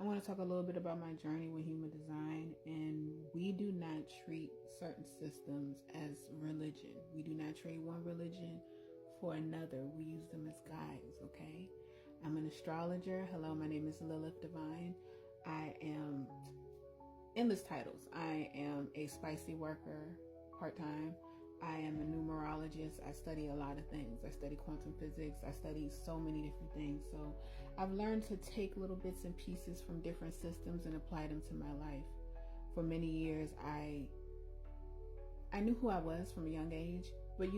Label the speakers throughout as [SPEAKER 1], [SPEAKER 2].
[SPEAKER 1] I want to talk a little bit about my journey with human design, and we do not treat certain systems as religion. We do not trade one religion for another. We use them as guides, okay? I'm an astrologer. Hello, my name is Lilith Divine. I am endless titles. I am a spicy worker, part-time. I am a numerologist. I study a lot of things. I study quantum physics. I study so many different things. So I've learned to take little bits and pieces from different systems and apply them to my life. For many years, I knew who I was from a young age, but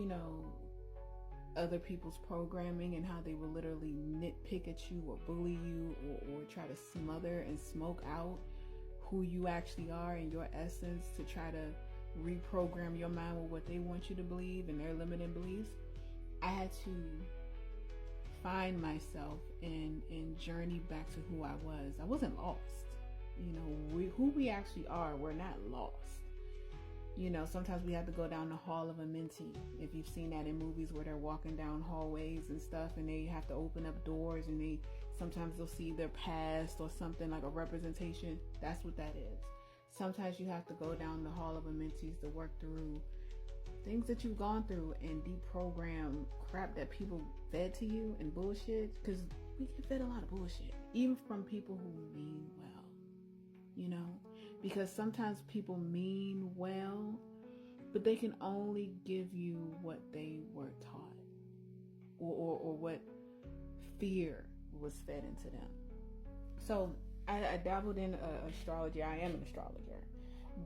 [SPEAKER 1] other people's programming and how they will literally nitpick at you or bully you or try to smother and smoke out who you actually are and your essence to try to reprogram your mind with what they want you to believe and their limiting beliefs. I had to find myself and journey back to who I was. I wasn't lost. Who we actually are, we're not lost. Sometimes we have to go down the Hall of Amenti. If you've seen that in movies where they're walking down hallways and stuff and they have to open up doors and sometimes they'll see their past or something like a representation. That's what that is. Sometimes you have to go down the Hall of Amenti to work through things that you've gone through and deprogram crap that people fed to you and bullshit, because we get fed a lot of bullshit, even from people who mean well. Because sometimes people mean well, but they can only give you what they were taught or what fear was fed into them. So I dabbled in astrology. I am an astrologer,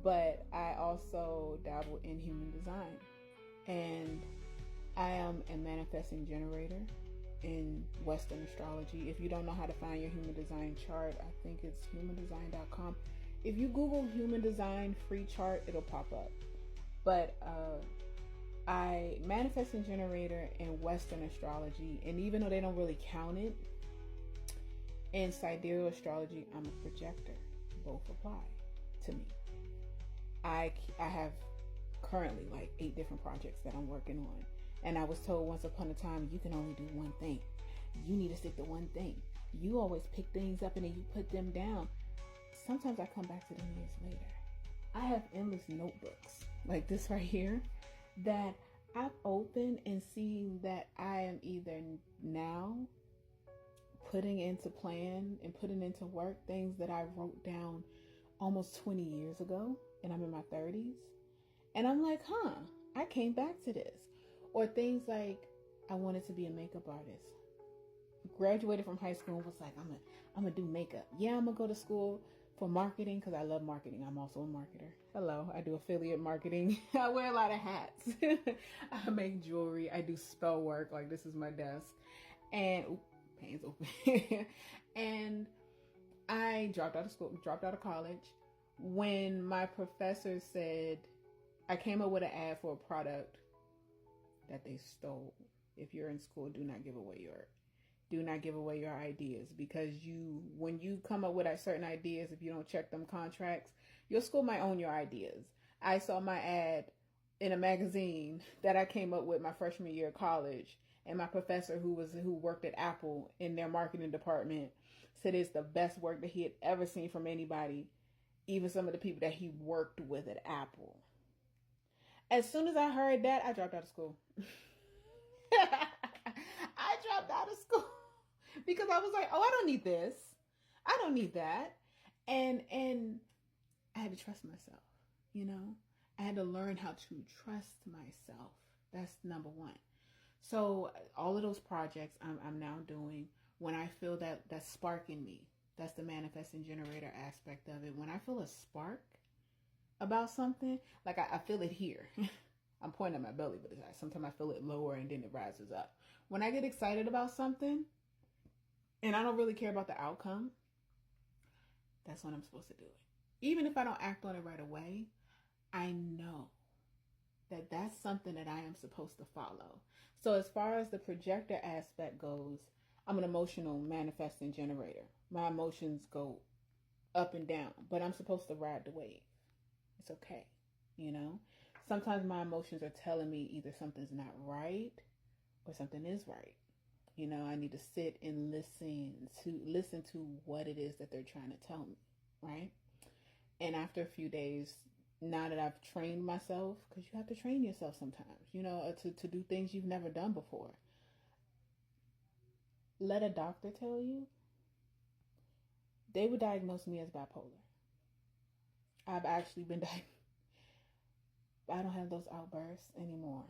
[SPEAKER 1] but I also dabble in human design, and I am a manifesting generator in Western astrology. If you don't know how to find your human design chart, I think it's humandesign.com. If you Google human design free chart, it'll pop up. But I manifesting generator in Western astrology, and even though they don't really count it, in Sidereal Astrology, I'm a projector. Both apply to me. I have currently like 8 different projects that I'm working on. And I was told once upon a time, you can only do one thing. You need to stick to one thing. You always pick things up and then you put them down. Sometimes I come back to them years later. I have endless notebooks like this right here that I've opened and seen that I am either now putting into plan and putting into work things that I wrote down almost 20 years ago, and I'm in my 30s. And I'm like, I came back to this. Or things like, I wanted to be a makeup artist. Graduated from high school and was like, I'm gonna do makeup. Yeah, I'm gonna go to school for marketing because I love marketing. I'm also a marketer. Hello, I do affiliate marketing. I wear a lot of hats. I make jewelry. I do spell work. Like, this is my desk. And panes open. And I dropped out of school, dropped out of college when my professor said, I came up with an ad for a product that they stole. If you're in school, do not give away your ideas, because when you come up with certain ideas, if you don't check them contracts, your school might own your ideas. I saw my ad in a magazine that I came up with my freshman year of college, and my professor who worked at Apple in their marketing department said it's the best work that he had ever seen from anybody, even some of the people that he worked with at Apple. As soon as I heard that, I dropped out of school. I dropped out of school because I was like, I don't need this. I don't need that. And I had to trust myself, I had to learn how to trust myself. That's number one. So all of those projects I'm now doing, when I feel that spark in me, that's the manifesting generator aspect of it. When I feel a spark about something, like I feel it here. I'm pointing at my belly, but sometimes I feel it lower and then it rises up. When I get excited about something and I don't really care about the outcome, that's when I'm supposed to do it. Even if I don't act on it right away, I know that that's something that I am supposed to follow. So as far as the projector aspect goes, I'm an emotional manifesting generator. My emotions go up and down, but I'm supposed to ride the wave. It's okay. Sometimes my emotions are telling me either something's not right or something is right. You know, I need to sit and listen to what it is that they're trying to tell me, right? And after a few days, now that I've trained myself, because you have to train yourself sometimes, you know, to do things you've never done before. Let a doctor tell you, they would diagnose me as bipolar. I've actually been diagnosed. I don't have those outbursts anymore.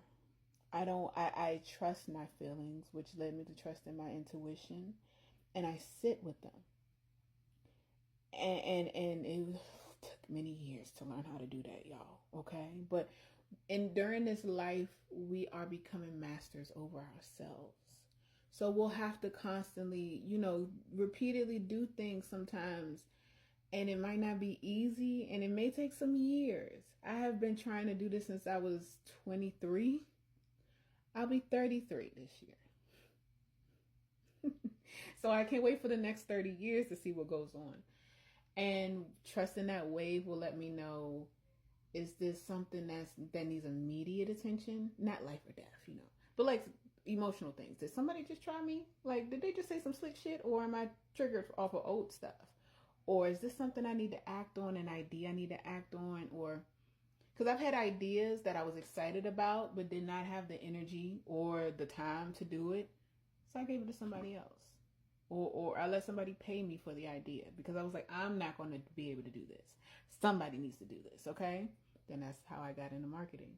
[SPEAKER 1] I trust my feelings, which led me to trust in my intuition, and I sit with them. And it took many years to learn how to do that, y'all. Okay, but during this life, we are becoming masters over ourselves. So we'll have to constantly, you know, repeatedly do things sometimes, and it might not be easy, and it may take some years. I have been trying to do this since I was 23. I'll be 33 this year. So I can't wait for the next 30 years to see what goes on. And trusting that wave will let me know, is this something that needs immediate attention? Not life or death, you know, but like emotional things. Did somebody just try me? Like, did they just say some slick shit? Or am I triggered off of old stuff? Or is this something I need to act on, an idea I need to act on? Or, because I've had ideas that I was excited about, but did not have the energy or the time to do it. So I gave it to somebody else. Or I let somebody pay me for the idea, because I was like, I'm not going to be able to do this. Somebody needs to do this, okay? Then that's how I got into marketing.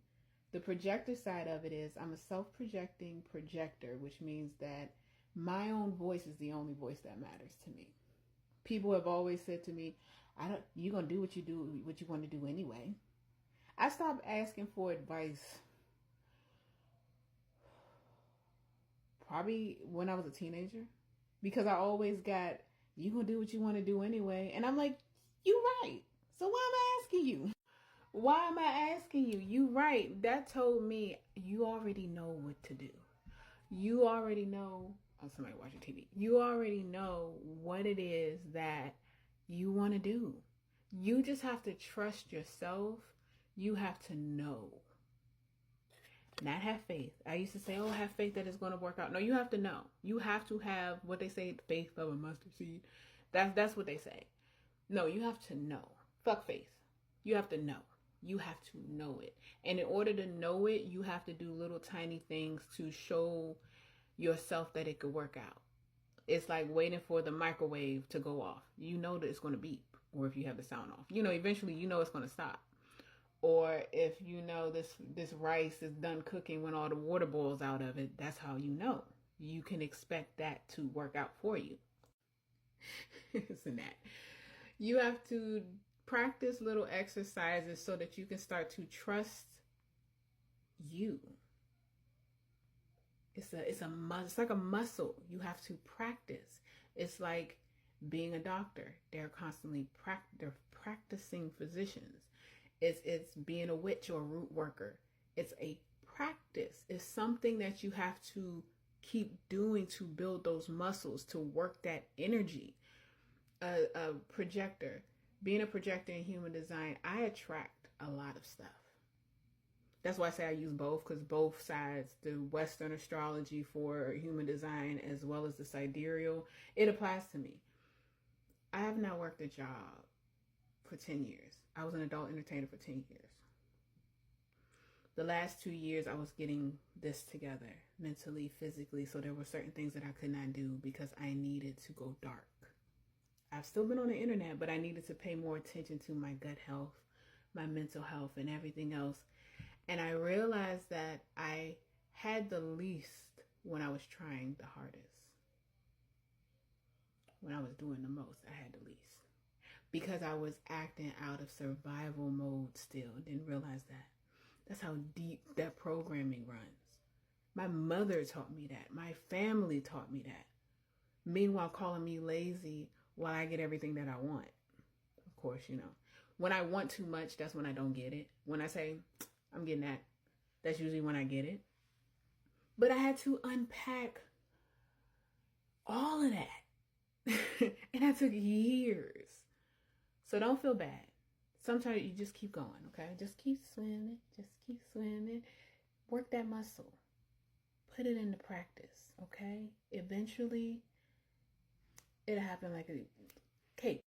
[SPEAKER 1] The projector side of it is, I'm a self-projecting projector, which means that my own voice is the only voice that matters to me. People have always said to me, you're going to do what you want to do anyway. I stopped asking for advice probably when I was a teenager, because I always got, you going to do what you want to do anyway. And I'm like, you right. So why am I asking you? Why am I asking you? You right. That told me you already know what to do. You already know, oh, somebody watching TV. You already know what it is that you want to do. You just have to trust yourself. You have to know. Not have faith. I used to say, oh, have faith that it's going to work out. No, you have to know. You have to have what they say, faith of a mustard seed. That's what they say. No, you have to know. Fuck faith. You have to know. You have to know it. And in order to know it, you have to do little tiny things to show yourself that it could work out. It's like waiting for the microwave to go off. You know that it's going to beep. Or if you have the sound off, you know, eventually you know it's going to stop. Or if you know this rice is done cooking when all the water boils out of it, that's how you know. You can expect that to work out for you. Isn't that? You have to practice little exercises so that you can start to trust you. It's like a muscle. You have to practice. It's like being a doctor. They're constantly practicing physicians. It's being a witch or a root worker. It's a practice. It's something that you have to keep doing to build those muscles, to work that energy. A projector. Being a projector in human design, I attract a lot of stuff. That's why I say I use both, because both sides, the Western astrology for human design as well as the sidereal, it applies to me. I have not worked a job for 10 years. I was an adult entertainer for 10 years. The last 2 years, I was getting this together mentally, physically. So there were certain things that I could not do because I needed to go dark. I've still been on the internet, but I needed to pay more attention to my gut health, my mental health, and everything else. And I realized that I had the least when I was trying the hardest. When I was doing the most, I had the least. Because I was acting out of survival mode still. Didn't realize that. That's how deep that programming runs. My mother taught me that. My family taught me that. Meanwhile, calling me lazy while I get everything that I want. Of course, you know. When I want too much, that's when I don't get it. When I say, I'm getting that, that's usually when I get it. But I had to unpack all of that. And that took years. So don't feel bad. Sometimes you just keep going, okay? Just keep swimming. Just keep swimming. Work that muscle. put it into practice, okay? Eventually, it'll happen like a cake.